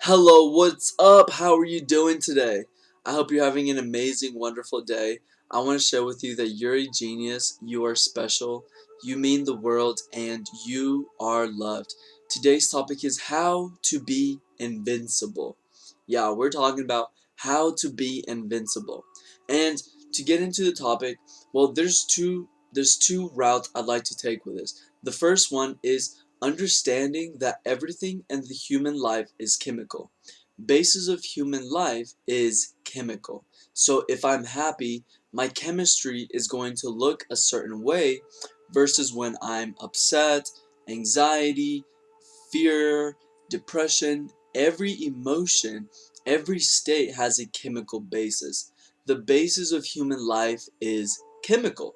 Hello, what's up? How are you doing today? I hope you're having an amazing, wonderful day. I want to share with you that you're a genius, you are special, you mean the world, and you are loved. Today's topic is how to be invincible. Yeah, we're talking about how to be invincible. And to get into the topic, well, there's two routes I'd like to take with this. The first one is understanding that everything in the human life is chemical. Basis of human life is chemical. So if I'm happy, my chemistry is going to look a certain way versus when I'm upset, anxiety, fear, depression, every emotion, every state has a chemical basis. The basis of human life is chemical.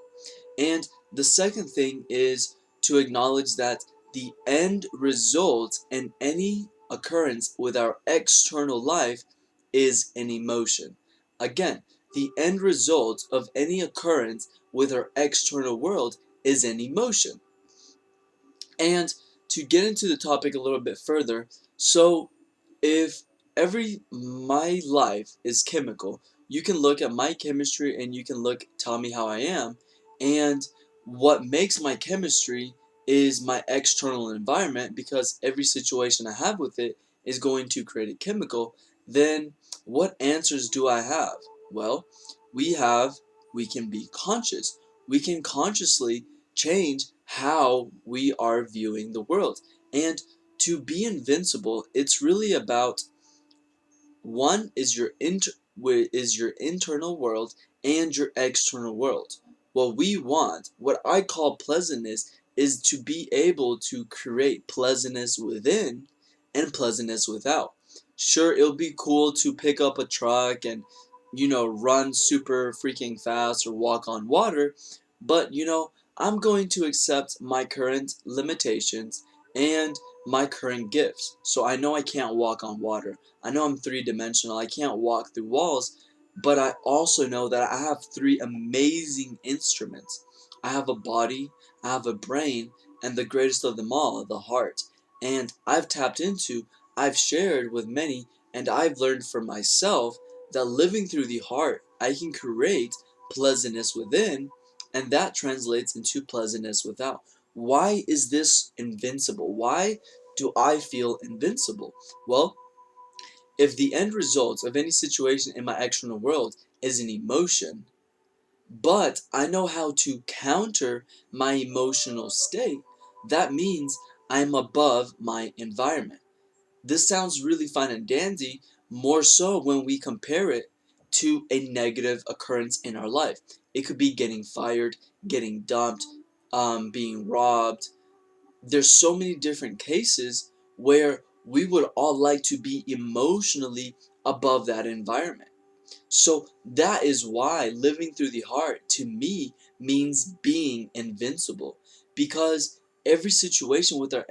And the second thing is to acknowledge that the end result in any occurrence with our external life is an emotion. Again, the end result of any occurrence with our external world is an emotion. And to get into the topic a little bit further, so if every my life is chemical, you can look at my chemistry and you can tell me how I am, and what makes my chemistry is my external environment, because every situation I have with it is going to create a chemical. Then what answers do I have? Well, we have we can be conscious. We can consciously change how we are viewing the world. And to be invincible, it's really about one is your internal world and your external world. What we want, what I call pleasantness, is to be able to create pleasantness within and pleasantness without. Sure, it'll be cool to pick up a truck and run super freaking fast or walk on water, but I'm going to accept my current limitations and my current gifts. So I know I can't walk on water. I know I'm three-dimensional, I can't walk through walls, but I also know that I have three amazing instruments. I have a body, I have a brain, and the greatest of them all, the heart. And I've shared with many, and I've learned for myself that living through the heart, I can create pleasantness within, and that translates into pleasantness without. Why is this invincible? Why do I feel invincible? Well, if the end result of any situation in my external world is an emotion, but I know how to counter my emotional state, that means I'm above my environment. This sounds really fine and dandy, more so when we compare it to a negative occurrence in our life. It could be getting fired, getting dumped, being robbed. There's so many different cases where we would all like to be emotionally above that environment. So that is why living through the heart to me means being invincible, because every situation with our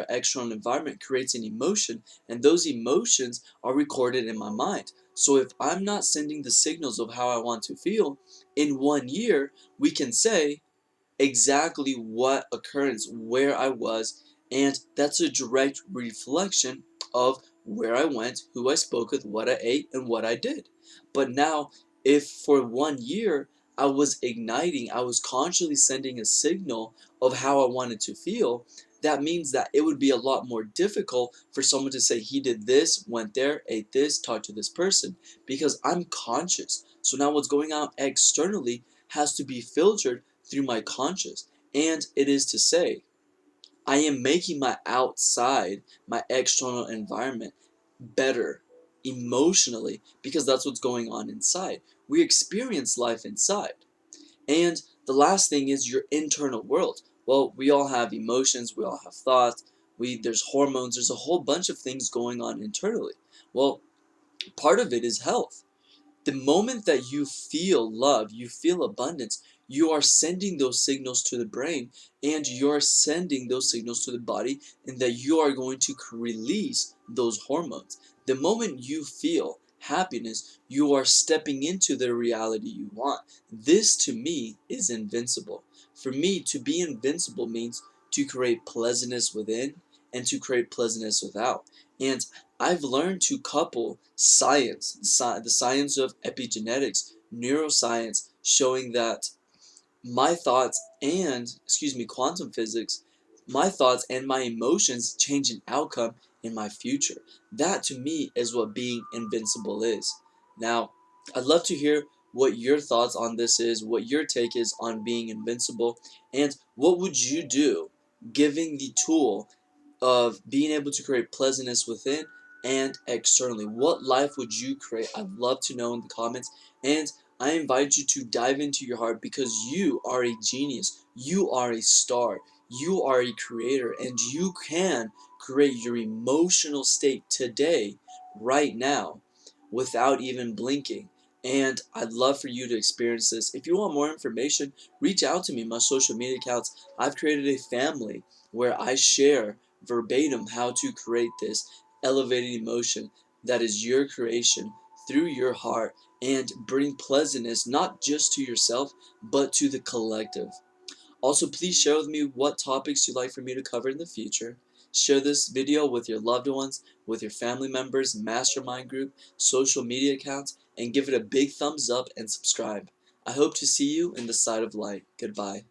external environment creates an emotion, and those emotions are recorded in my mind. So if I'm not sending the signals of how I want to feel, in 1 year we can say exactly what occurrence, where I was, and that's a direct reflection of where I went, who I spoke with, what I ate, and what I did. But now, if for 1 year I was consciously sending a signal of how I wanted to feel, that means that it would be a lot more difficult for someone to say he did this, went there, ate this, talked to this person, because I'm conscious. So now what's going on externally has to be filtered through my conscious. And it is to say, I am making my outside, my external environment better emotionally, because that's what's going on inside. We experience life inside. And the last thing is your internal world. Well, we all have emotions, we all have thoughts, there's hormones, there's a whole bunch of things going on internally. Well, part of it is health. The moment that you feel love, you feel abundance, you are sending those signals to the brain, and you're sending those signals to the body, and that you are going to release those hormones. The moment you feel happiness, you are stepping into the reality you want. This to me is invincible. For me, to be invincible means to create pleasantness within and to create pleasantness without. And I've learned to couple science, the science of epigenetics, neuroscience, showing that my thoughts and, excuse me, quantum physics, my thoughts and my emotions change an outcome in my future. That to me is what being invincible is. Now, I'd love to hear what your thoughts on this is, what your take is on being invincible, and what would you do giving the tool of being able to create pleasantness within and externally. What life would you create? I'd love to know in the comments. And I invite you to dive into your heart because you are a genius. You are a star. You are a creator. And you can create your emotional state today, right now, without even blinking. And I'd love for you to experience this. If you want more information, reach out to me. My social media accounts. I've created a family where I share verbatim how to create this elevated emotion that is your creation through your heart and bring pleasantness not just to yourself but to the collective. Also, please share with me what topics you'd like for me to cover in the future. Share this video with your loved ones, with your family members, mastermind group, social media accounts, and give it a big thumbs up and subscribe. I hope to see you in the side of light. Goodbye.